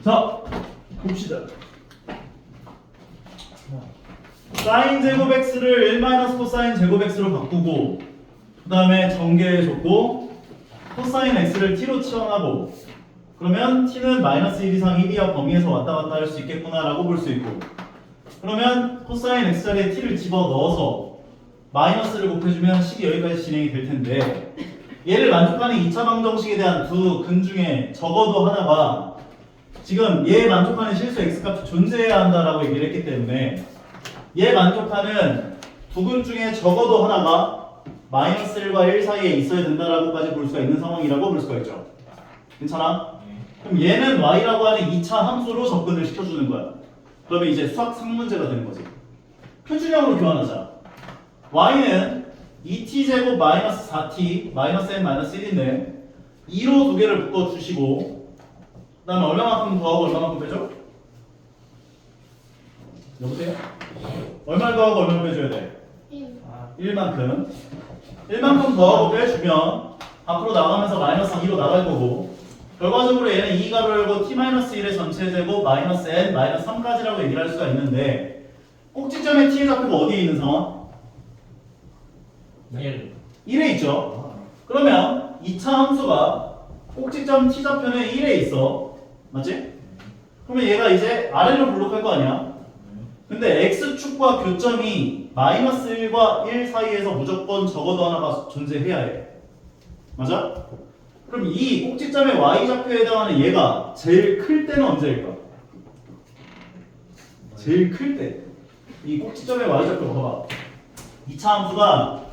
자, 봅시다. 사인 제곱 x를 1 마이너스 코사인 제곱 x로 바꾸고 그 다음에 전개해줬고 코사인 x를 t로 치환하고 그러면 t는 마이너스 1 이상 1이하 범위에서 왔다 갔다 할 수 있겠구나 라고 볼 수 있고 그러면 코사인 x 자리에 t를 집어넣어서 마이너스를 곱해주면 식이 여기까지 진행이 될 텐데 얘를 만족하는 2차 방정식에 대한 두 근 중에 적어도 하나가 지금 얘 만족하는 실수 x값이 존재해야 한다라고 얘기를 했기 때문에 얘 만족하는 두 근 중에 적어도 하나가 마이너스 1과 1 사이에 있어야 된다라고까지 볼 수가 있는 상황이라고 볼 수가 있죠. 괜찮아? 그럼 얘는 y라고 하는 2차 함수로 접근을 시켜주는 거야. 그러면 이제 수학 상문제가 되는 거지. 표준형으로 교환하자. y는 2t제곱 마이너스 4t 마이너스 n 마이너스 1인데 2로 두 개를 묶어주시고 그 다음에 얼마만큼 더하고 얼마만큼 빼죠? 여보세요? 얼마를 더하고 얼마를 빼줘야 돼? 1만큼 1만큼 더하고 빼주면 밖으로 나가면서 마이너스 2로 나갈 거고 결과적으로 얘는 2가로 열고 t-1의 전체 제곱 마이너스 n 마이너스 3까지라고 얘기를 할 수가 있는데 꼭지점의 t의 좌표가 어디에 있는 상황? 1에 있죠. 그러면 2차 함수가 꼭지점 t 좌표는 1에 있어. 맞지? 그러면 얘가 이제 아래로 블록할 거 아니야? 근데 x축과 교점이 마이너스 1과 1 사이에서 무조건 적어도 하나가 존재해야 해. 맞아? 그럼 이 꼭지점의 y좌표에 해당하는 얘가 제일 클 때는 언제일까? 제일 클 때. 이 꼭지점의 y좌표 봐봐. 2차 함수가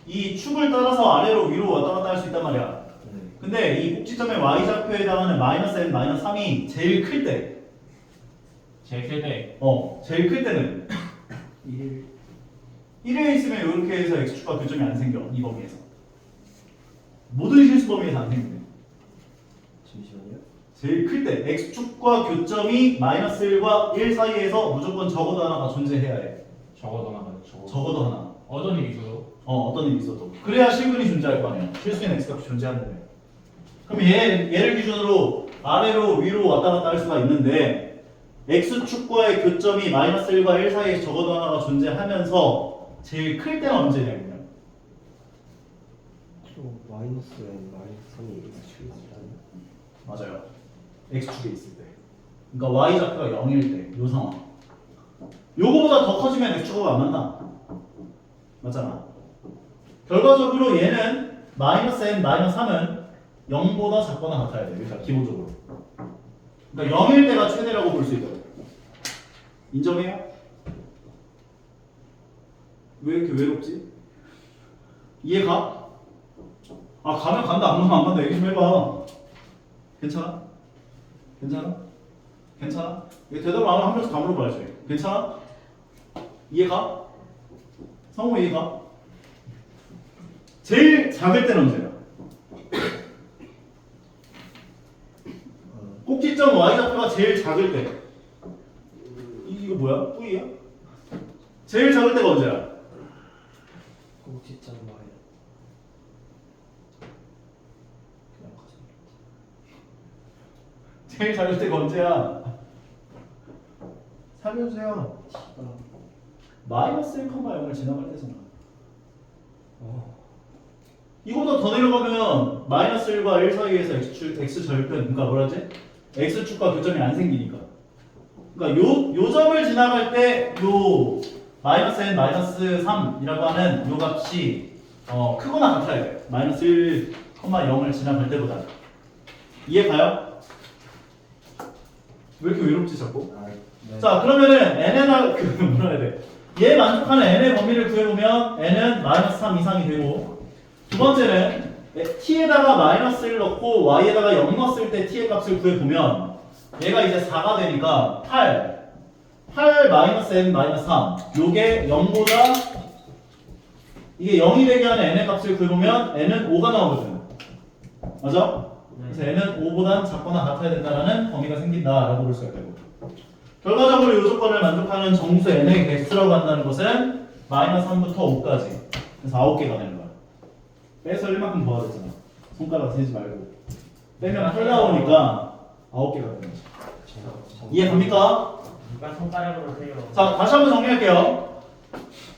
이 축을 따라서 아래로 위로 왔다 갔다 할 수 있단 말이야. 근데 이 꼭지점의 y좌표에 해당하는 마이너스 n 마이너스 3이 제일 클 때. 제일 클 때. 제일 클 때는 1에 있으면 이렇게 해서 x축과 교점이 안 생겨. 이 범위에서. 모든 실수 범위에서 안 생기네. 잠시만요. 제일 클 때 x축과 교점이 마이너스 1과 1 사이에서 무조건 적어도 하나가 존재해야 해. 적어도 하나. 적어도 하나. 어떤 일이 있어도. 어떤 일이 있어도. 그래야 실근이 존재할 거 아니야. 실수인 x값이 존재한다며. 그럼 얘를 기준으로 아래로 위로 왔다 갔다 할 수가 있는데 x축과의 교점이 마이너스 1과 1 사이에 적어도 하나가 존재하면서 제일 클 때는 언제냐면요. 마이너스 n 마이너스 3이 x축에 있다는. 맞아요. x축에 있을 때. 그러니까 y좌표가 0일 때. 요 상황. 요거보다 더 커지면 x축하고 안 만나. 맞잖아. 결과적으로 얘는 마이너스 n 마이너스 3은 0보다 작거나 같아야 돼. 일단 기본적으로. 그러니까 0일 때가 최대라고 볼 수 있도록. 인정해요? 왜 이렇게 외롭지? 이해가? 아 가면 간다 안 가면 안 간다 얘기 좀 해봐. 괜찮아? 괜찮아? 괜찮아? 이거 대답을 안 하면 한 명씩 다 물어봐야지. 괜찮아? 이해가? 성우 이해가? 제일 작을 때는 언제야? 꼭지점 y좌표가 제일 작을 때. 이거 뭐야? 뿌이야? 제일 작을 때가 언제야? 꼭지점 y. 그냥 가자. 제일 작을 때가 언제야? 살려주세요. 마이너스 1,0을 지나갈 때잖아. 이거보다 더 내려가면 마이너스 1과 1 사이에서 x 절편, 그러니까 뭐라지? x축과 교점이 안 생기니까. 그러니까 요 점을 지나갈 때 요 마이너스 n 마이너스 3이라고 하는 요 값이 크거나 같아야 돼. 마이너스 1,0을 지나갈 때보다. 이해 가요? 왜 이렇게 외롭지 자꾸? 네. 자 그러면은 n의 뭐라 해야 돼? 얘 만족하는 n의 범위를 구해보면 n은 마이너스 3 이상이 되고 두 번째는 t에다가 마이너스 1 넣고 y에다가 0 넣었을 때 t의 값을 구해보면 얘가 이제 4가 되니까 8 마이너스 n 마이너스 3 요게 0보다 이게 0이 되게 하는 n의 값을 구해보면 n은 5가 나오거든. 맞아? 그래서 n은 5보단 작거나 같아야 된다는 범위가 생긴다라고 볼 수가 있다고. 결과적으로 이 조건을 만족하는 정수 n의 개수라고 한다는 것은 마이너스 3부터 5까지 그래서 9개가 되는 거야. 빼서 1만큼 더하야 되잖아. 손가락 세지 말고 빼면 8 나오니까 9개가 되는 거지. 이해 갑니까? 누가 손가락으로 세요. 자, 다시 한번 정리할게요.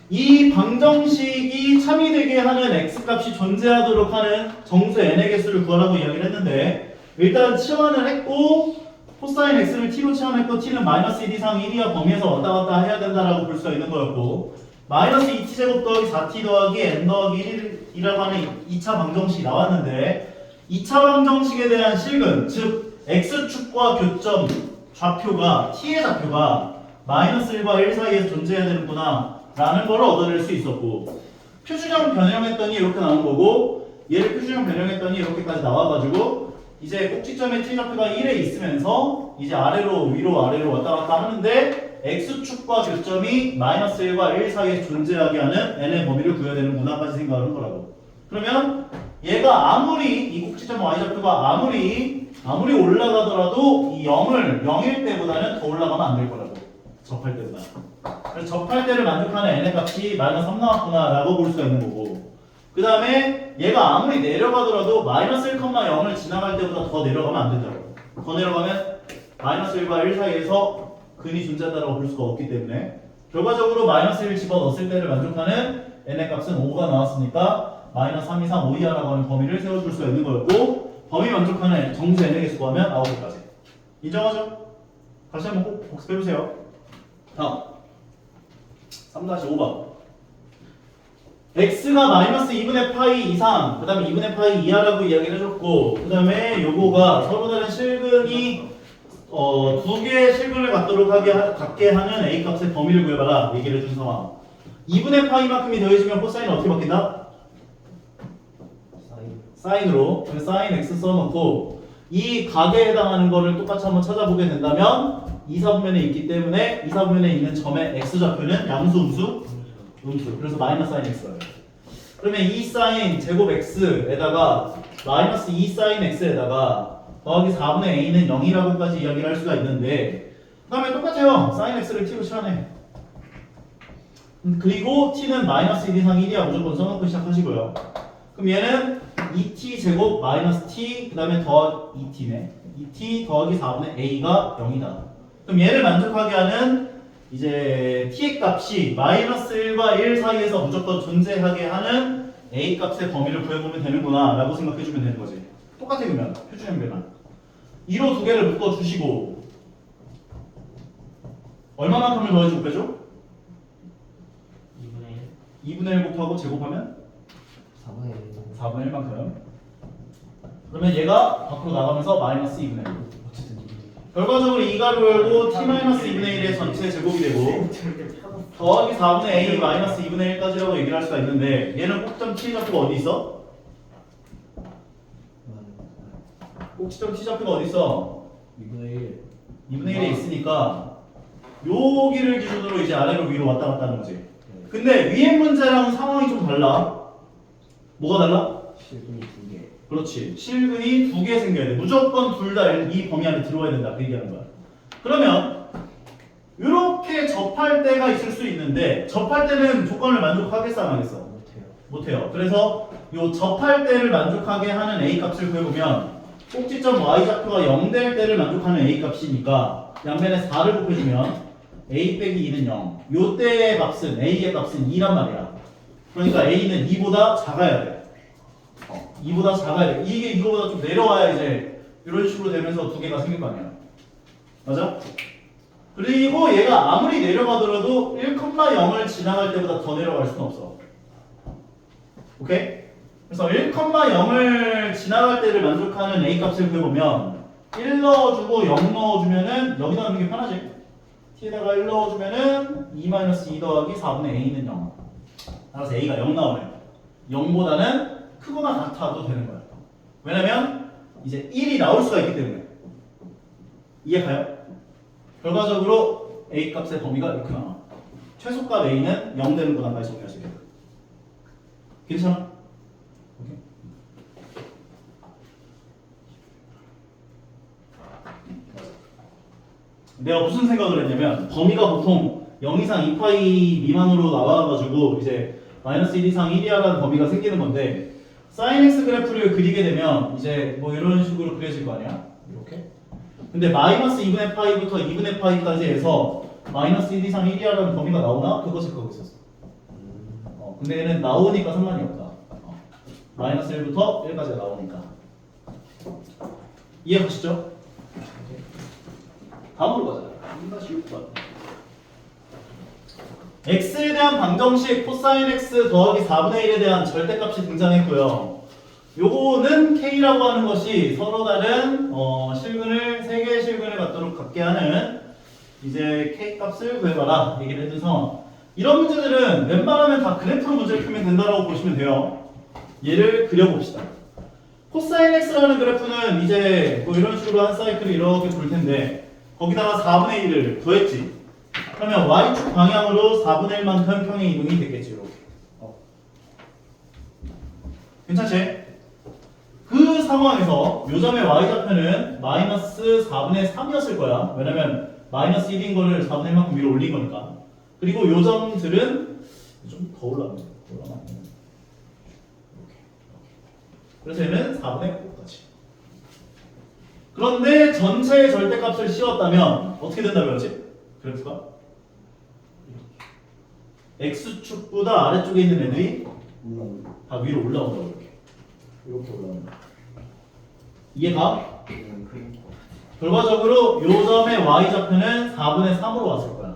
이 방정식이 참이되게 하는 x값이 존재하도록 하는 정수 n의 개수를 구하라고 이야기를 했는데, 일단 치환을 했고 코사인 x를 t로 치환했고 t는 마이너스 1 이상 1이하 범위에서 왔다 갔다 해야 된다라고 볼 수가 있는 거였고, 마이너스 2t제곱 더하기 4t 더하기 n 더하기 1이라고 하는 2차 방정식이 나왔는데, 2차 방정식에 대한 실근, 즉 x축과 교점 좌표가 t의 좌표가 마이너스 1과 1 사이에서 존재해야 되는구나 라는 걸 얻어낼 수 있었고, 표준형 변형했더니 이렇게 나온 거고, 얘를 표준형 변형했더니 이렇게까지 나와가지고 이제 꼭지점에 t 좌표가 1에 있으면서 이제 아래로 위로 아래로 왔다 갔다 하는데, x축과 교점이 마이너스 1과 1 사이에 존재하게 하는 n의 범위를 구해야 되는구나까지 생각을 한 거라고. 그러면 얘가 아무리 이 꼭지점 y좌표가 아무리 올라가더라도 이 0일 때보다는 더 올라가면 안 될 거라고. 접할 때보다. 그래서 접할 때를 만족하는 n의 값이 마이너스 3 나왔구나 라고 볼 수가 있는 거고, 그 다음에 얘가 아무리 내려가더라도 마이너스 1,0을 지나갈 때보다 더 내려가면 안 된다고. 더 내려가면 마이너스 1과 1 사이에서 근이 존재한다고 볼 수가 없기 때문에, 결과적으로 마이너스 1 집어넣었을 때를 만족하는 n의 값은 5가 나왔으니까 마이너스 3 이상 5 이하라고 하는 범위를 세워줄 수가 있는 거였고, 범위 만족하는 정수 n의 개수 구하면 9개까지. 인정하죠? 다시 한번 꼭 복습해보세요. 다음 3-5번 x가 마이너스 2분의 파이 이상, 그 다음에 2분의 파이 이하라고 이야기를 해줬고, 그 다음에 요거가 서로 다른 실근이 두 개의 실근을 갖게 하는 a 값의 범위를 구해봐라 얘기를 해준 상황. 2분의 파이만큼이 더해지면 코사인은 어떻게 바뀐다? 사인으로. 그래서 사인 x 써놓고, 이 각에 해당하는 거를 똑같이 한번 찾아보게 된다면 2, 4분면에 있기 때문에 2, 4분면에 있는 점의 x좌표는 양수, 음수? 음수. 그래서 마이너스 사인 x예요. 그러면 2 사인 제곱 x에다가 마이너스 2 사인 x에다가 더하기 4분의 a는 0이라고까지 이야기를 할 수가 있는데, 그 다음에 똑같아요. 사인 x를 t로 치환해. 그리고 t는 마이너스 1 이상 1이야 무조건 써놓고 시작하시고요. 그럼 얘는 2t 제곱 마이너스 t, 그 다음에 더 2t네. 2t 더하기 4분의 a가 0이다. 그럼 얘를 만족하게 하는 이제 t의 값이 마이너스 1과 1 사이에서 무조건 존재하게 하는 a 값의 범위를 구해보면 되는구나 라고 생각해주면 되는 거지. 똑같아. 그러면 표준형 변환 2로 두 개를 묶어주시고, 얼마만큼을 더해주고 빼죠? 2분의 1 곱하고 제곱하면 4분의 1만큼. 그러면 얘가 밖으로 나가면서 마이너스 2분의 1. 결과적으로 이 가로 열고 t-2분의 1의 전체 제곱이 되고, 더하기 4분의 a 마이너스 2분의 1까지라고 얘기를 할 수가 있는데, 얘는 꼭지점 t 좌표가 어디 있어? 꼭지점 t 좌표가 어디 있어? 2분의 1에 있으니까 여기를 기준으로 이제 아래로 위로 왔다 갔다 하는 거지. 근데 위에 문제랑 상황이 좀 달라. 뭐가 달라? 실근이 2개. 그렇지. 실근이 2개 생겨야 돼. 무조건 둘 다 이 범위 안에 들어와야 된다. 그 얘기하는 거야. 그러면 이렇게 접할 때가 있을 수 있는데, 접할 때는 조건을 만족하겠어 안 하겠어? 못해요. 그래서 이 접할 때를 만족하게 하는 a 값을 구해보면, 꼭지점 y좌표가 0 될 때를 만족하는 a 값이니까 양면에 4를 곱해주면 a 빼기 2는 0. 요 때의 값은 a의 값은 2란 말이야. 그러니까 a는 2보다 작아야 돼. 2보다 작아야 돼. 이게 이거보다 좀 내려와야 이제 이런 식으로 되면서 두 개가 생길 거 아니야. 맞아? 그리고 얘가 아무리 내려가더라도 1,0을 지나갈 때보다 더 내려갈 수는 없어. 오케이? 그래서 1,0을 지나갈 때를 만족하는 a 값을 구해보면 1 넣어주고 0 넣어주면은 여기다 넣는 게 편하지. t에다가 1 넣어주면은 2-2 더하기 4분의 a는 0. 따라서 a가 0 나오네. 0보다는 크거나 같아도 되는 거야. 왜냐면 이제 1이 나올 수가 있기 때문에. 이해가요? 결과적으로 a 값의 범위가 이렇게 나와. 최소값 a는 0 되는 거나까지 정리하시게 돼. 괜찮아? 오케이. 내가 무슨 생각을 했냐면, 범위가 보통 0 이상 2파이 미만으로 나와가지고 이제 마이너스 1 이상 1이하라는 범위가 생기는 건데, 사인 x 그래프를 그리게 되면 이제 뭐 이런 식으로 그려질 거 아니야? 이렇게. 근데 마이너스 2분의 파이부터 2분의 파이까지 해서 마이너스 1 이상 1이라는 범위가 나오나? 그거 체크하고 있었어. 근데 얘는 나오니까 상관이 없다. 마이너스 1부터 1까지가 나오니까. 이해가시죠? 다음으로 가자. 2-6번. x에 대한 방정식 코사인 x 더하기 4분의 1에 대한 절대값이 등장했고요. 요거는 k라고 하는 것이 서로 다른 실근을 3개의 실근을 갖게 하는 이제 k 값을 구해봐라 얘기를 해준 상황. 이런 문제들은 웬만하면 다 그래프로 문제를 풀면 된다고 보시면 돼요. 얘를 그려봅시다. 코사인 x라는 그래프는 이제 뭐 이런 식으로 한 사이클을 이렇게 돌 텐데 거기다가 4분의 1을 구했지. 그러면 y축 방향으로 4분의 1만큼 평행 이동이 됐겠지. 이렇게. 괜찮지? 그 상황에서 요점의 y좌표는 마이너스 4분의 3이었을 거야. 왜냐면 마이너스 1인 거를 4분의 1만큼 위로 올린 거니까. 그리고 요점들은 좀 더 올라가면 이렇게. 그래서 얘는 4분의 5까지. 그런데 전체의 절대값을 씌웠다면 어떻게 된다고 했지? 그래프가? x축보다 아래쪽에 있는 애들이 올라온다. 다 위로 올라온다고 이렇게 올라온다. 이해가? 결과적으로 요점의 y좌표는 4분의 3으로 왔을 거야.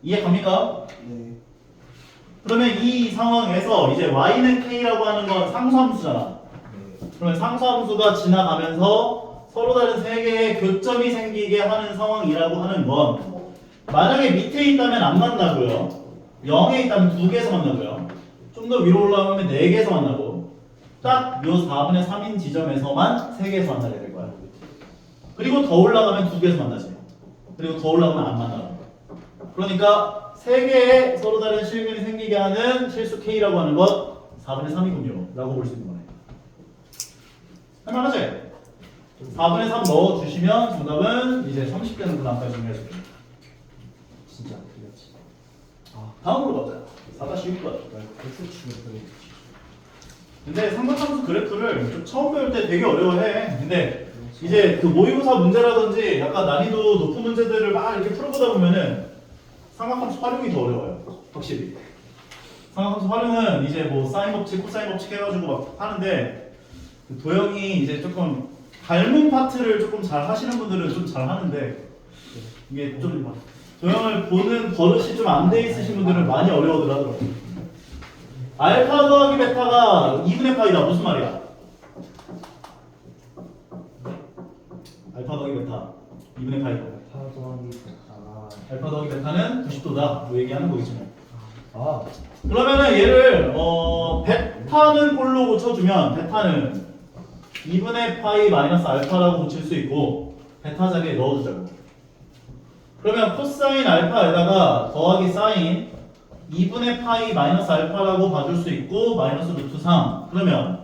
이해 갑니까? 네. 그러면 이 상황에서 이제 y는 k라고 하는 건 상수함수잖아. 네. 그러면 상수함수가 지나가면서 서로 다른 세 개의 교점이 생기게 하는 상황이라고 하는 건 만약에 밑에 있다면 안 만나고요. 0에 있다면 2개에서 만나고요. 좀 더 위로 올라가면 4개에서 만나고 딱 요 4분의 3인 지점에서만 3개에서 만나게 될 거야. 그리고 더 올라가면 2개에서 만나지. 그리고 더 올라가면 안 만나고. 그러니까 3개의 서로 다른 실근이 생기게 하는 실수 K라고 하는 것 4분의 3이군요. 라고 볼 수 있는 거네. 할만하지? 4분의 3 넣어주시면 정답은 이제 30되는 분함까지 정리해줄게요. 진짜 안 틀렸지. 다음으로 가자. 4-6번. x축을 보내주지. 근데 삼각함수 그래프를 좀 처음 배울 때 되게 어려워해. 근데 이제 그 모의고사 문제라든지 약간 난이도 높은 문제들을 막 이렇게 풀어보다 보면은 삼각함수 활용이 더 어려워요. 확실히. 삼각함수 활용은 이제 뭐 사인 법칙, 코사인 법칙 해가지고 막 하는데 그 도형이 이제 조금 닮은 파트를 조금 잘 하시는 분들은 좀 잘 하는데 이게 좀 도형을 보는 버릇이 좀 안 돼 있으신 분들은 많이 어려워들 하더라고요. 알파 더하기 베타가 2분의 파이다. 무슨 말이야? 알파 더하기 베타 2분의 파이다. 파더하기 베타가 알파 더하기 베타는 90도다. 뭐 얘기하는 거겠지 뭐. 아 그러면은 얘를 베타는 꼴로 고쳐주면 베타는 2분의 파이 마이너스 알파라고 고칠 수 있고 베타 자리에 넣어주자고. 그러면 코사인 알파에다가 더하기 사인 2분의 파이 마이너스 알파라고 봐줄 수 있고 마이너스 루트 3. 그러면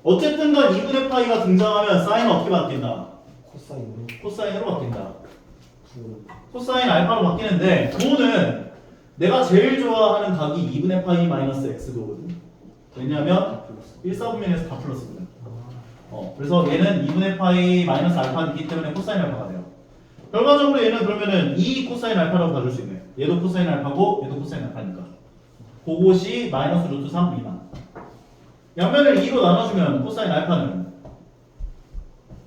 어쨌든 간 2분의 파이가 등장하면 사인은 어떻게 바뀐다? 코사인으로 코사인으로 바뀐다. 부를 코사인 알파로 바뀌는데 그거는 내가 제일 좋아하는 각이 2분의 파이 마이너스 x도거든. 왜냐하면 1/4분면에서 다 플러스거든. 그래서 얘는 2분의 파이 마이너스 알파이기 때문에 코사인 알파가 돼요. 결과적으로 얘는 그러면은 2 코사인 알파라고 봐줄 수 있네. 얘도 코사인 알파고 얘도 코사인 알파니까. 그것이 마이너스 루트 3 미만. 양면을 2로 나눠주면 코사인 알파는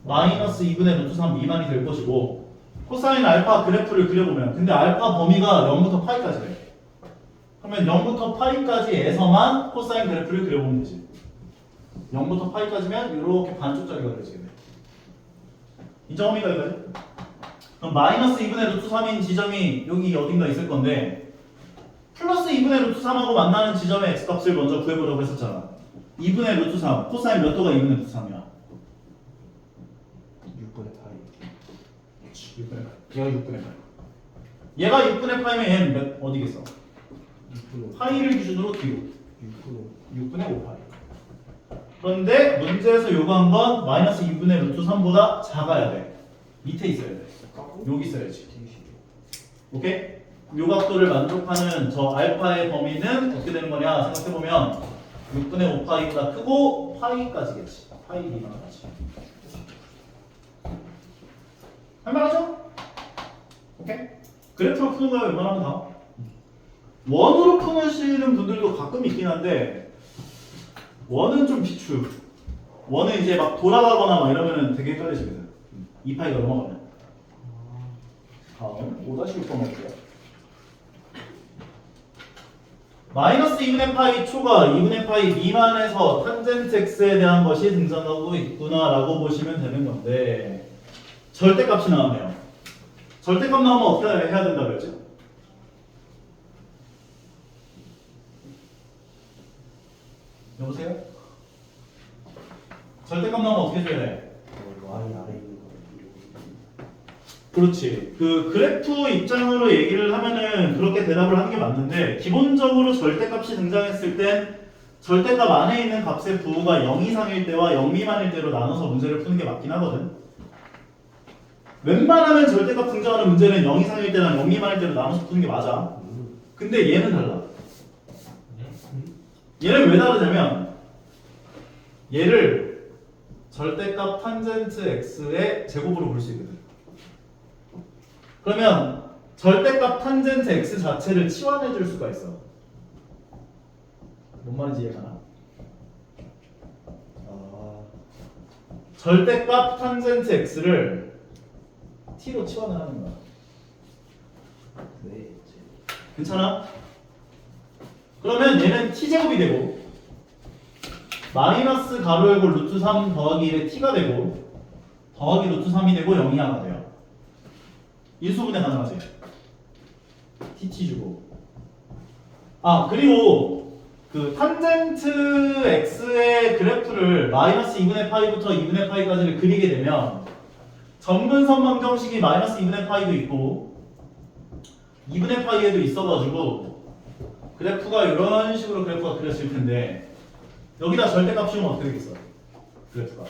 마이너스 2분의 루트 3 미만이 될 것이고 코사인 알파 그래프를 그려보면 근데 알파 범위가 0부터 파이까지 돼. 그러면 0부터 파이까지에서만 코사인 그래프를 그려보면 되지. 0부터 파이까지면 이렇게 반쪽짜리가 그려지게 돼. 인정합니까 여기까지? 그럼 마이너스 2분의 루트 3인 지점이 여기 어딘가 있을 건데 플러스 2분의 루트 3하고 만나는 지점의 x값을 먼저 구해보려고 했었잖아. 2분의 루트 3, 코사인 몇 도가 2분의 루트 3이야? 6분의 파이 6분의 8. 얘가 6분의 8. 얘가 6분의 8이면 얘는 몇, 어디겠어? 6분의 파이를 기준으로 뒤로 6분의 6분의 5파이. 그런데 문제에서 요구한 건 마이너스 2분의 루트 3보다 작아야 돼. 밑에 있어야 돼. 여기 있어야지. 오케이? 요 각도를 만족하는 저 알파의 범위는 어떻게 되는 거냐 생각해보면 6분의 5파이보다 크고 파이까지겠지. 파이 미만까지. 오케이? 그래프로 푸는 거야 웬만하면 다. 원으로 푸시는 분들도 가끔 있긴 한데 원은 좀 비추. 원은 이제 막 돌아가거나 막 이러면은 되게 헷갈리시거든. 2파이가 넘어가면. 다음 5-6번 할게요. 마이너스 2분의 파이 초가 2분의 파이 미만에서 탄젠트 x에 대한 것이 등장하고 있구나라고 보시면 되는 건데 절대값이 나오네요. 절대값 나오면 어떻게 해야 된다고 했죠? 여보세요? 절대값 나오면 어떻게 해줘야 돼? Y 아래 있는 거. 그렇지. 그 그래프 입장으로 얘기를 하면은 그렇게 대답을 하는 게 맞는데 기본적으로 절대값이 등장했을 땐 절대값 안에 있는 값의 부호가 0 이상일 때와 0 미만일 때로 나눠서 문제를 푸는 게 맞긴 하거든. 웬만하면 절대값 등장하는 문제는 0 이상일 때랑 0 미만일 때로 나눠서 푸는 게 맞아. 근데 얘는 달라. 얘는 왜 다르냐면 얘를 절대값 탄젠트 x의 제곱으로 볼 수 있거든. 그러면 절대값 탄젠트 x 자체를 치환해 줄 수가 있어. 뭔 말인지 이해가나? 절대값 탄젠트 x를 t로 치환을 하는 거야. 네. 괜찮아? 그러면 얘는 t제곱이 되고 마이너스 가로 열고 루트 3 더하기 1에 t가 되고 더하기 루트 3이 되고 0이 하나 돼요. 인수분해 가능하지? tt 주고 그리고 그 탄젠트 x의 그래프를 마이너스 2분의 파이부터 2분의 파이까지를 그리게 되면 점근선 방정식이 마이너스 2분의 파이도 있고 2분의 파이에도 있어가지고 그래프가 이런 식으로 그래프가 그려질 텐데 여기다 절대값 씌우면 어떻게 되겠어? 그래프가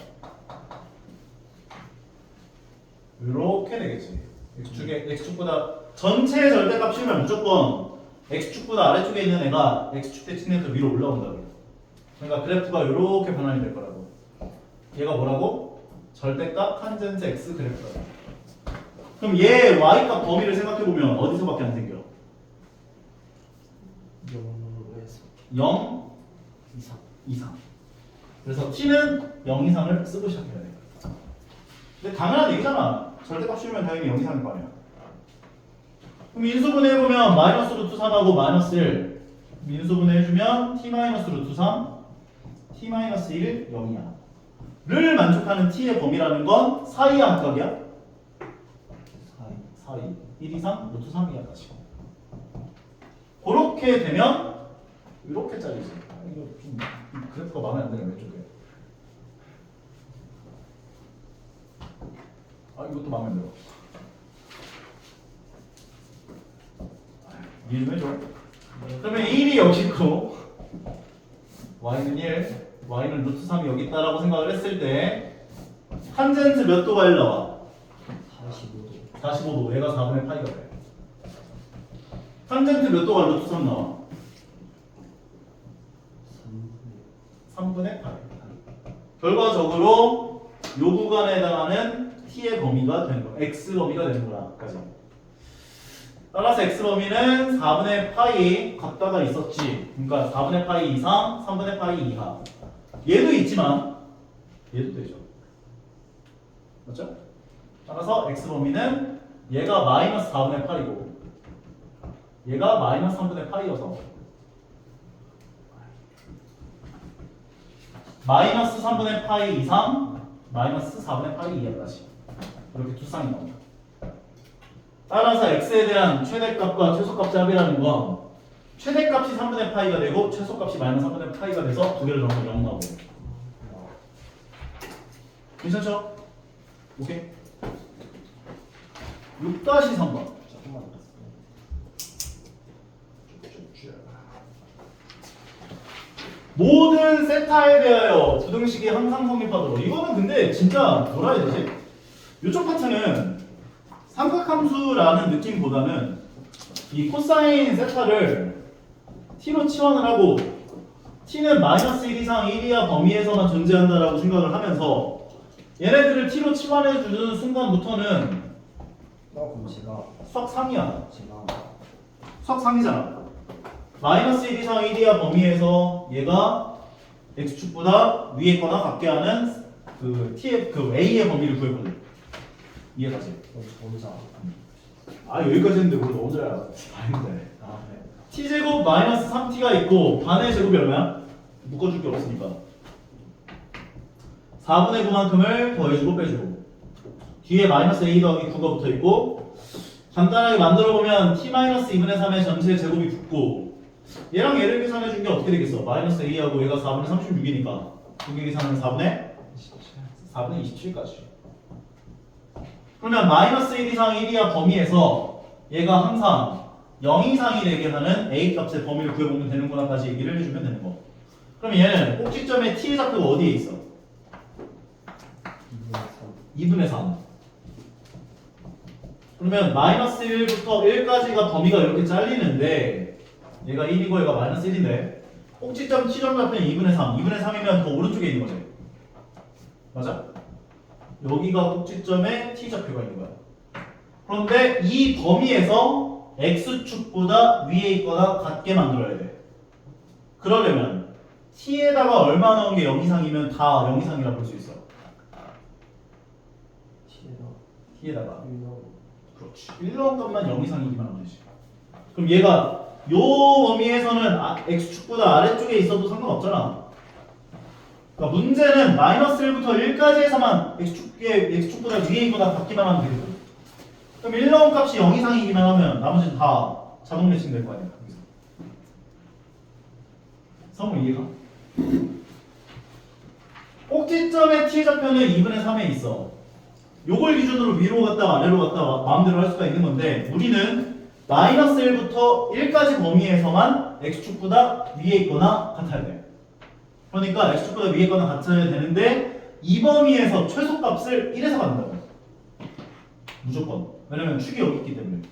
이렇게 되겠지. x축보다 전체 절대값 씌우면 무조건 x축보다 아래쪽에 있는 애가 x축 대칭해서 위로 올라온다고. 그러니까 그래프가 이렇게 변환이 될 거라고. 얘가 뭐라고? 절대값 탄젠트 x 그래프다. 그럼 얘 y값 범위를 생각해보면 어디서밖에 안 생겨? 0에서 0 이상. 이상. 그래서 t는 0 이상을 쓰고 시작해야 돼. 근데 당연한 얘기잖아. 절대값 씌우면 당연히 0 이상일 거 아니야. 그럼 인수분해 해보면 마이너스 루트 3하고 마이너스 1 인수분해 해주면 t 마이너스 루트 3 t 마이너스 1 0이야. 를 만족하는 t의 범위라는 건 사이야 합각이야? 사이 1 이상 루트 3이야 다시. 그렇게 되면 이렇게 짜리지. 이거 좀 그래프가 마음에 안 드네 왼쪽에. 이것도 마음에 안 들어. 이해 좀 해줘. 그러면 1이 여기 있고 y는 1, y는 루트 3이 여기 있다라고 생각을 했을 때 탄젠트 몇 도가 1 나와? 45도. 45도. 얘가 4분의 파이가 돼. 탄젠트 몇 도가 루트 3 나와? 3분의 8. 결과적으로 요 구간에 해당하는 t의 범위가 되는 거야. x 범위가 되는 거라까지. 따라서 x 범위는 4분의 파이 각다가 있었지. 그러니까 4분의 파이 이상, 3분의 파이 이하. 얘도 있지만 얘도 되죠. 맞죠? 따라서 x 범위는 얘가 마이너스 4분의 파이고 얘가 마이너스 3분의 파이여서 마이너스 3분의 파이 이상 마이너스 4분의 파이 이하까지 이렇게 두 쌍이 나옵니다. 따라서 x에 대한 최대값과 최소값의 합이라는 건 최대값이 3분의 파이가 되고 최소값이 마이너스 3분의 파이가 돼서 두 개를 넣으면 0 나오고. 괜찮죠? 오케이. 6-3번. 조금만 더. 모든 세타에 대하여 부등식이 항상 성립하도록. 이거는 근데 진짜 뭐라 해야 되지? 이쪽 파트는 삼각함수라는 느낌보다는 이 코사인 세타를 t로 치환을 하고 t는 마이너스 1 이상 1 이하 범위에서만 존재한다라고 생각을 하면서 얘네들을 t로 치환해 주는 순간부터는 그럼 제가 수학 3이야. 제가 수학 3이잖아. 마이너스 1 이상 1이야 범위에서 얘가 x축보다 위에 있거나 같게 하는 그 t의 그 a의 범위를 구해보는. 이해가지? 혼자 아 여기까지 했는데 뭘 혼자야? 아닌데. 아 네. t제곱 마이너스 3t가 있고 반의 제곱이 얼마야? 묶어줄 게 없으니까 4분의 9만큼을 더해주고 빼주고 뒤에 마이너스 a 더하기 9가 붙어있고 간단하게 만들어보면 t 마이너스 2분의 3의 전체 제곱이 붙고 얘랑 얘를 계산해준 게 어떻게 되겠어? 마이너스 a하고 얘가 4분의 36이니까 두 개 계산하면 4분의 27까지. 그러면 마이너스 1 이상 1이야 범위에서 얘가 항상 0 이상이 되게 하는 a 값의 범위를 구해보면 되는구나까지 얘기를 해주면 되는 거. 그럼 얘는 꼭지점에 t의 좌표가 어디에 있어? 2분의 3. 그러면 마이너스 1부터 1까지가 범위가 이렇게 잘리는데 얘가 1이고 얘가 마이너스 1인데 꼭지점 t점 좌표는 2분의 3. 2분의 3이면 더 오른쪽에 있는 거지. 맞아? 여기가 꼭지점에 t 좌표가 있는 거야. 그런데 이 범위에서 x축보다 위에 있거나 같게 만들어야 돼. 그러려면 t에다가 얼마 넣은 게 0 이상이면 다 0 이상이라 볼 수 있어. t에다가 그렇지. 1 넣은 값만 0 이상이기만 하면 되지. 그럼 얘가 요 범위에서는 x축보다 아래쪽에 있어도 상관없잖아. 그러니까 문제는 마이너스 1부터 1까지에서만 x축보다 위에 있거나 같기만 하면 되거든. 그럼 1 넣은 값이 0 이상이기만 하면 나머지는 다 자동 매칭 될 거 아니야. 성우 이해가? 꼭지점의 t 좌표는 2분의 3에 있어. 요걸 기준으로 위로 갔다 아래로 갔다 마음대로 할 수가 있는 건데 우리는 마이너스 1부터 1까지 범위에서만 x축보다 위에 있거나 같아야 돼. 그러니까 x축보다 위에 있거나 같아야 되는데 이 범위에서 최소값을 1에서 갖는다고. 무조건. 왜냐면 축이 여기 있기 때문에.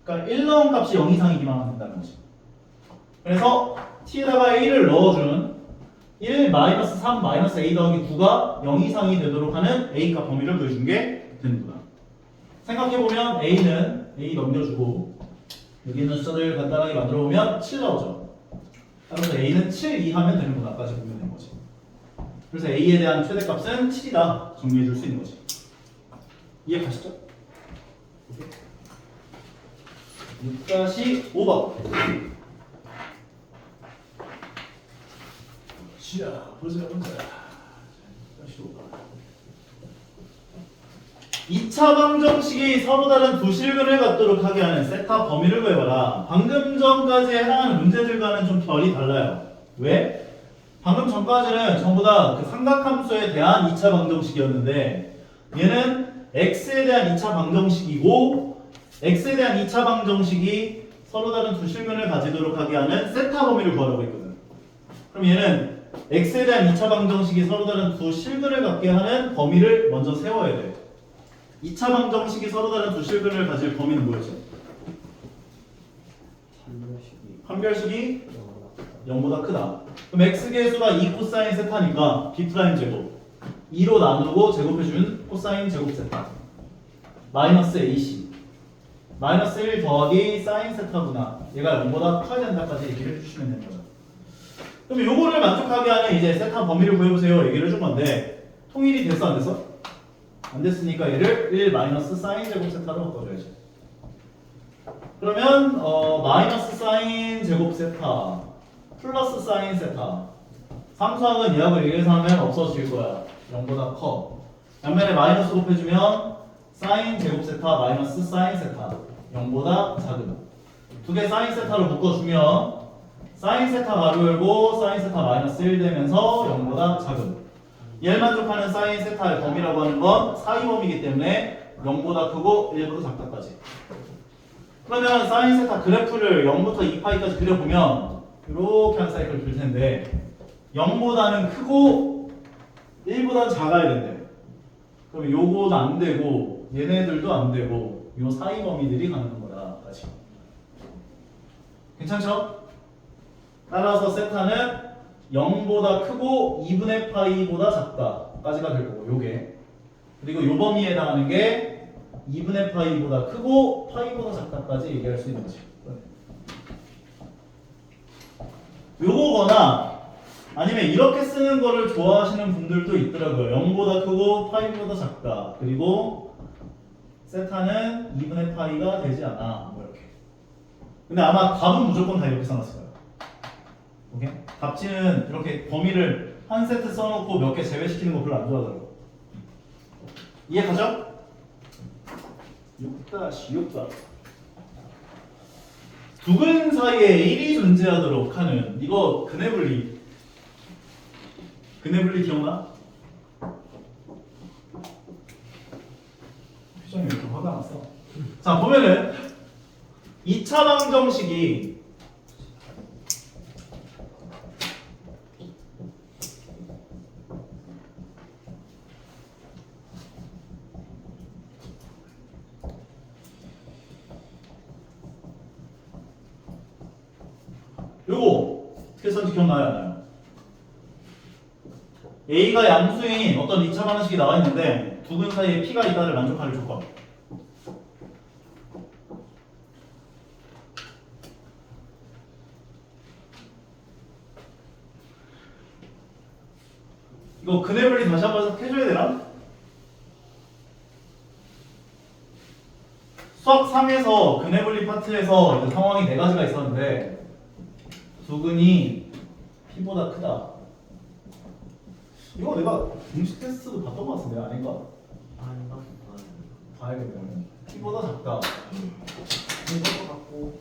그러니까 1 넣은 값이 0 이상이기만 하면 된다는 거지. 그래서 t에다가 1을 넣어주는 1 마이너스 3 마이너스 a 더하기 9가 0 이상이 되도록 하는 a 값 범위를 보여준 게 되는구나. 생각해보면 a는 a 넘겨주고 여기 있는 숫자들 간단하게 만들어보면 7 나오죠. 따라서 a는 7 이하면 되는구나까지 보면 되는 거지. 그래서 a에 대한 최대값은 7이다 정리해줄 수 있는 거지. 이해 가시죠? 6-5번. 자, 보자. 2차 방정식이 서로 다른 두 실근을 갖도록 하게 하는 세타 범위를 구해봐라. 방금 전까지 해당하는 문제들과는 좀 결이 달라요. 왜? 방금 전까지는 전부 다 그 삼각함수에 대한 2차 방정식이었는데 얘는 x에 대한 2차 방정식이고 x에 대한 2차 방정식이 서로 다른 두 실근을 가지도록 하게 하는 세타 범위를 구하라고 했거든. 그럼 얘는 x에 대한 2차 방정식이 서로 다른 두 실근을 갖게 하는 범위를 먼저 세워야 돼. 2차 방정식이 서로 다른 두 실근을 가질 범위는 뭐였죠? 판별식이 0보다 크다. 그럼 x계수가 2 코사인 세타니까 b 프라임 제곱 2로 나누고 제곱해준 코사인 제곱 세타 마이너스 ac 마이너스 1 더하기 사인 세타구나. 얘가 0보다 커야 된다까지 얘기를 해주시면 되는 거죠. 그럼 요거를 만족하게 하는 이제 세타 범위를 구해보세요 얘기를 해준 건데 통일이 됐어 안 됐어? 안 됐으니까 얘를 1 마이너스 사인 제곱 세타로 바꿔줘야지. 그러면 마이너스 사인 제곱 세타 플러스 사인 세타 상수항은 예약을 얘기해서 하면 없어질 거야. 0보다 커. 양면에 마이너스 곱해주면 사인 제곱 세타 마이너스 사인 세타 0보다 작은. 두 개 사인 세타로 묶어주면 사인 세타 가로 열고 사인 세타 마이너스 1 되면서 0보다 작은. 얘를 만족하는 사인 세타의 범위라고 하는 건 사이 범위이기 때문에 0보다 크고 1보다 작다까지. 그러면 사인 세타 그래프를 0부터 2파이까지 그려보면 이렇게 한 사이클 돌 텐데 0보다는 크고 1보다는 작아야 된대. 그럼 요거도 안 되고 얘네들도 안 되고 요 사이 범위들이 가는 거다까지. 괜찮죠? 따라서 세타는 0보다 크고 2분의 파이보다 작다까지가 될 거고 요게. 그리고 요 범위에 해당하는 게 2분의 파이보다 크고 파이보다 작다까지 얘기할 수 있는 거지. 요거거나 아니면 이렇게 쓰는 거를 좋아하시는 분들도 있더라고요. 0보다 크고 파이보다 작다. 그리고 세타는 2분의 파이가 되지 않아. 뭐 이렇게. 근데 아마 답은 무조건 다 이렇게 써놨을 거예요. 오케이? 답지는 이렇게 범위를 한 세트 써놓고 몇 개 제외시키는 거 별로 안 좋아하더라고. 이해 가죠? 6-6다. 두근 사이에 1이 존재하도록 하는 이거 그네블리 기억나? 표정이 왜 이렇게 화가 났어? 자 보면은 2차 방정식이 요거 어떻게 썼는지 기억나요? 안 나요? A가 양수인 어떤 2차 방정식이 나와 있는데 두근 사이에 P가 있다를 만족하는 조건. 이거 그네블리 다시 한번 해줘야 되나? 수학 3에서 그네블리 파트에서 이제 상황이 4가지가 있었는데 두근이 P보다 크다. 이거 내가 공식 테스트도 봤던 것 같은데 아닌가? 봐야겠네. P보다 작다. 이것도 같고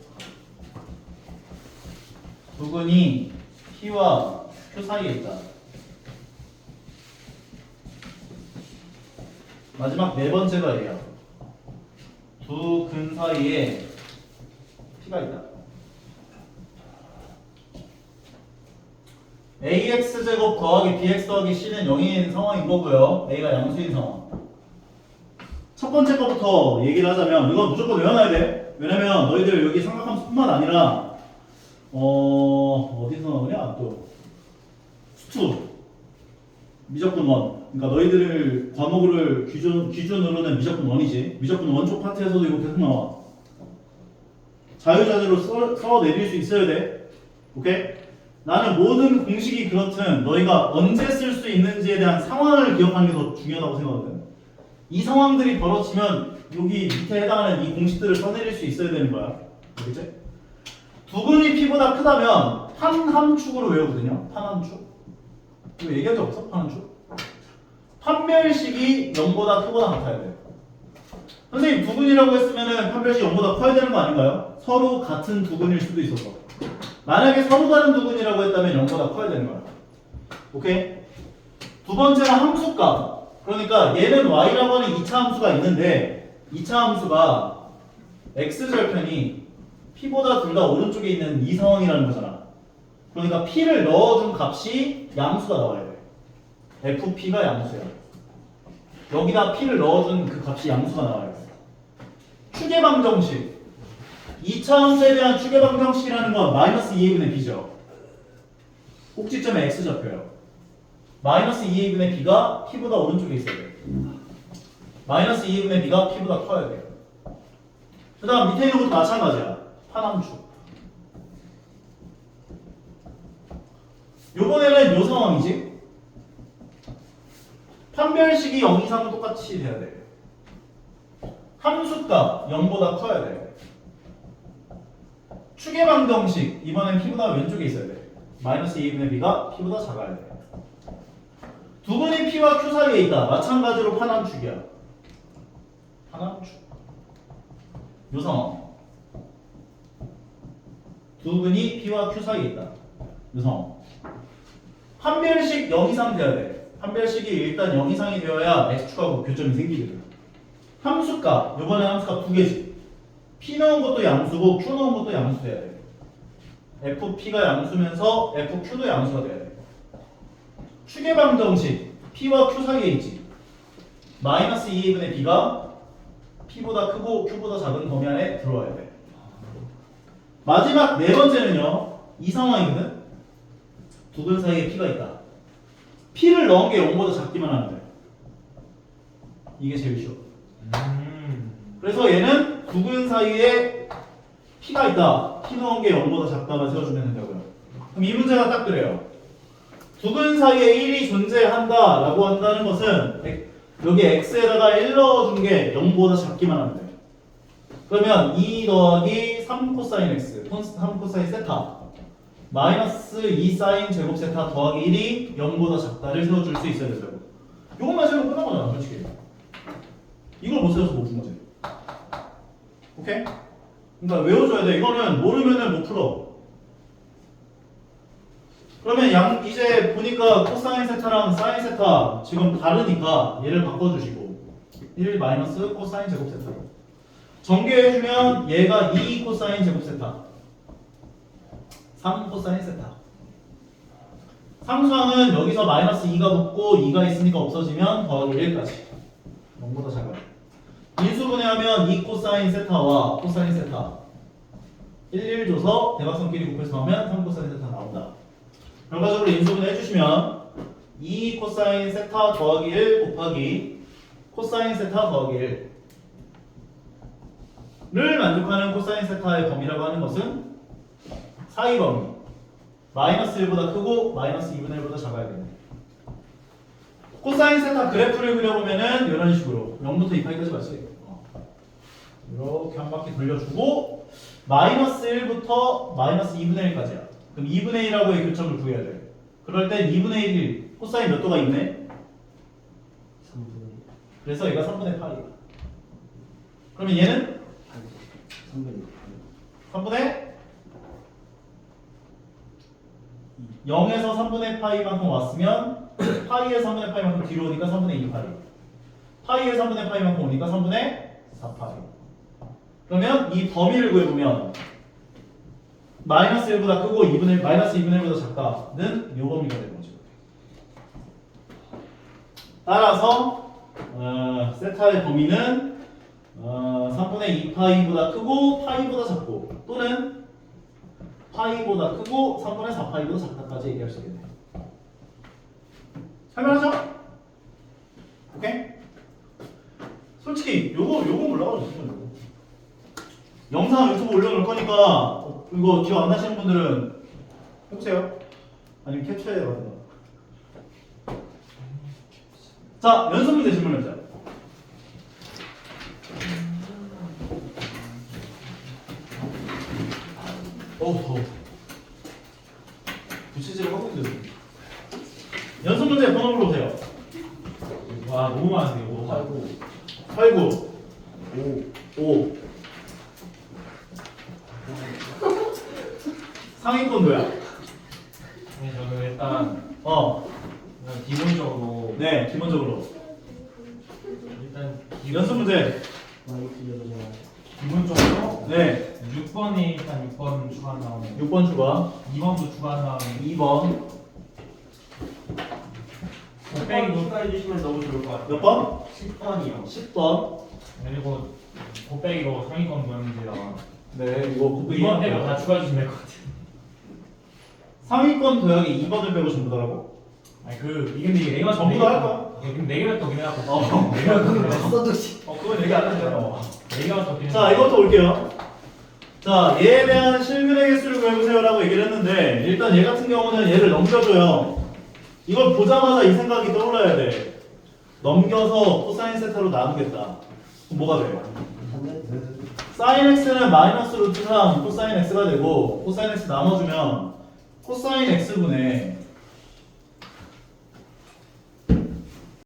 두근이 P와 Q 사이에 있다. 마지막 4번째가 얘야. 두 근 사이에 P가 있다. AX제곱 더하기 BX 더하기 C는 0인 상황인 거고요. A가 양수인 상황. 첫 번째 거부터 얘기를 하자면 이건 무조건 외워놔야 돼. 왜냐면 너희들 여기 삼각함수뿐만 아니라 어디서 나오냐 또 수투 미적분 원. 그러니까 너희들 과목을 기준으로는 미적분 원이지. 미적분 원쪽 파트에서도 이거 계속 나와. 자유자재로 써내릴 수 있어야 돼. 오케이? 나는 모든 공식이 그렇든 너희가 언제 쓸 수 있는지에 대한 상황을 기억하는 게 더 중요하다고 생각하거든. 이 상황들이 벌어지면 여기 밑에 해당하는 이 공식들을 써내릴 수 있어야 되는 거야. 알겠지? 두근이 P보다 크다면 판함축으로 외우거든요. 판함축. 이거 얘기한 적 없어? 판함축? 판별식이 0보다 크거나 같아야 돼. 선생님 두근이라고 했으면은 판별식이 0보다 커야 되는 거 아닌가요? 서로 같은 두근일 수도 있어서. 만약에 서로 다른 두근이라고 했다면 0보다 커야 되는 거야. 오케이? 두 번째는 함수값. 그러니까 얘는 y라고 하는 2차 함수가 있는데 2차 함수가 x절편이 p보다 둘 다 오른쪽에 있는 이 상황이라는 거잖아. 그러니까 p를 넣어준 값이 양수가 나와야 돼. fp가 양수야. 여기다 p를 넣어준 그 값이 양수가 나와야 돼. 추계방정식. 2차 함수에 대한 추계방정식이라는 건 마이너스 2a분의 b죠. 꼭지점에 x 잡혀요. 마이너스 2a분의 b가 p보다 오른쪽에 있어야 돼. 마이너스 2a분의 b가 p보다 커야 돼. 그 다음 밑에 있는 것도 마찬가지야. 판함축. 요번에는 요 상황이지. 판별식이 0 이상 똑같이 돼야 돼. 함수값 0보다 커야 돼. 추계방정식 이번엔 p보다 왼쪽에 있어야 돼. 마이너스 2분의 b가 p보다 작아야 돼. 두근이 p와 q 사이에 있다. 마찬가지로 판함축이야. 판함축. 요 상황. 두근이 p와 q 사이에 있다. 요 상황. 판별식 0 이상 돼야 돼. 판별식이 일단 0 이상이 되어야 x축하고 교점이 생기거든. 함수값. 요번에 함수값 2개지. p 넣은 것도 양수고 q 넣은 것도 양수 돼야 돼. fp가 양수면서 fq도 양수가 돼야 돼. 추계방정식 p와 q 사이에 있지. 마이너스 2a분의 b가 p보다 크고 q보다 작은 범위 안에 들어와야 돼. 마지막 4번째는요. 이 상황이거든. 두근 사이에 p가 있다. p를 넣은 게 0보다 작기만 하면 돼. 이게 제일 쉬워. 그래서 얘는 두근 사이에 P가 있다. P 넣은 게 0보다 작다만 세워주면 된다고요. 그럼 이 문제가 딱 그래요. 두근 사이에 1이 존재한다 라고 한다는 것은 여기 x에다가 1 넣어준 게 0보다 작기만 하면 돼요. 그러면 2 더하기 3 코사인 x 3 코사인 세타 마이너스 2 사인 제곱 세타 더하기 1이 0보다 작다를 세워줄 수 있어야 된다고. 이것만 세우면 끝난 거잖아 솔직히. 이걸 못 세워서 못 푼 거지. 오케이? 그러니까 외워줘야 돼. 이거는 모르면은 못 풀어. 그러면 이제 보니까 코사인 세타랑 사인 세타 지금 다르니까 얘를 바꿔주시고 1 마이너스 코사인 제곱 세타 전개해주면 얘가 2 코사인 제곱 세타 3 코사인 세타 상수항은 여기서 마이너스 2가 붙고 2가 있으니까 없어지면 더하기 1까지 0보다 작아요. 인수분해하면 2 코사인 세타와 코사인 세타 1, 1 줘서 대각선끼리 곱해서 나오면 3 코사인 세타 나온다. 결과적으로 인수분해 해주시면 2 코사인 세타 더하기 1 곱하기 코사인 세타 더하기 1를 만족하는 코사인 세타의 범위라고 하는 것은 사이 범위 마이너스 1보다 크고 마이너스 2분의 1보다 작아야겠네. 코사인 세타 그래프를 그려보면은 이런 식으로 0부터 2파이까지 맞지? 이렇게 한 바퀴 돌려주고 마이너스 1부터 마이너스 2분의 1까지야. 그럼 2분의 1하고의 교점을 구해야 돼. 그럴 땐 2분의 1 코사인 몇 도가 있네? 3분의 그래서 얘가 3분의 8이야. 그러면 얘는 3분의 0에서 3분의 파이만큼 왔으면 파이의 3분의 파이만큼 뒤로 오니까 3분의 2 파이 파이의 3분의 파이만큼 오니까 3분의 4 파이. 그러면 이 범위를 구해보면 마이너스 1보다 크고 마이너스 2분의 1보다 작다는 요 범위가 되는 거죠. 따라서 세타의 범위는 3분의 2파이보다 크고 파이보다 작고 또는 파이보다 크고 3분의 4파이보다 작다까지 얘기할 수 있겠네요. 설명하죠? 오케이? 솔직히 요거 몰라가지고 요거. 영상 유튜브 올려놓을 거니까 이거 기억 안 나시는 분들은 해보세요. 아니면 캡처해야 하든가. 자, 연습 문제 질문해보자. 더워. 부채질을 하고 있는데. 연습 문제 번호 불러보세요. 와 너무 많은데 이거. 8, 9, 5. 상위권 뭐야? 네, 저는 일단 그냥 기본적으로 네, 기본적으로. 일단 연습 문제. 기본적으로 네, 6번이 일단 6번 추가 나오네. 6번 추가. 2번도 추가 나오네. 2번. 곱빼기 추가해 주시면 너무 좋을 것 같아요. 몇 번? 10번이요. 10번. 그리고 곱빼기로 상위권 도형제다가 네, 이거 곱빼기 2번 빼고 다 추가해 주시면 될 것 같아요. 상위권 도형이 2번을 빼고 전부 다라고? 아니 근데 이게 내가 전부 다 할 거야? 근데 네 개가 더 기네하고. 그건 그건 얘기 안 했잖아. 네 개가 더 기네. 자, 이것도 올게요. 자, 얘에 대한 실근의 개수를 구해보세요라고 얘기를 했는데 일단 얘 같은 경우는 얘를 넘겨줘요. 이걸 보자마자 이 생각이 떠올라야 돼. 넘겨서 코사인 세타로 나누겠다. 그럼 뭐가 돼요? 사인 x는 마이너스 루트 3 코사인 x가 되고 코사인 x 나눠주면 코사인 x분의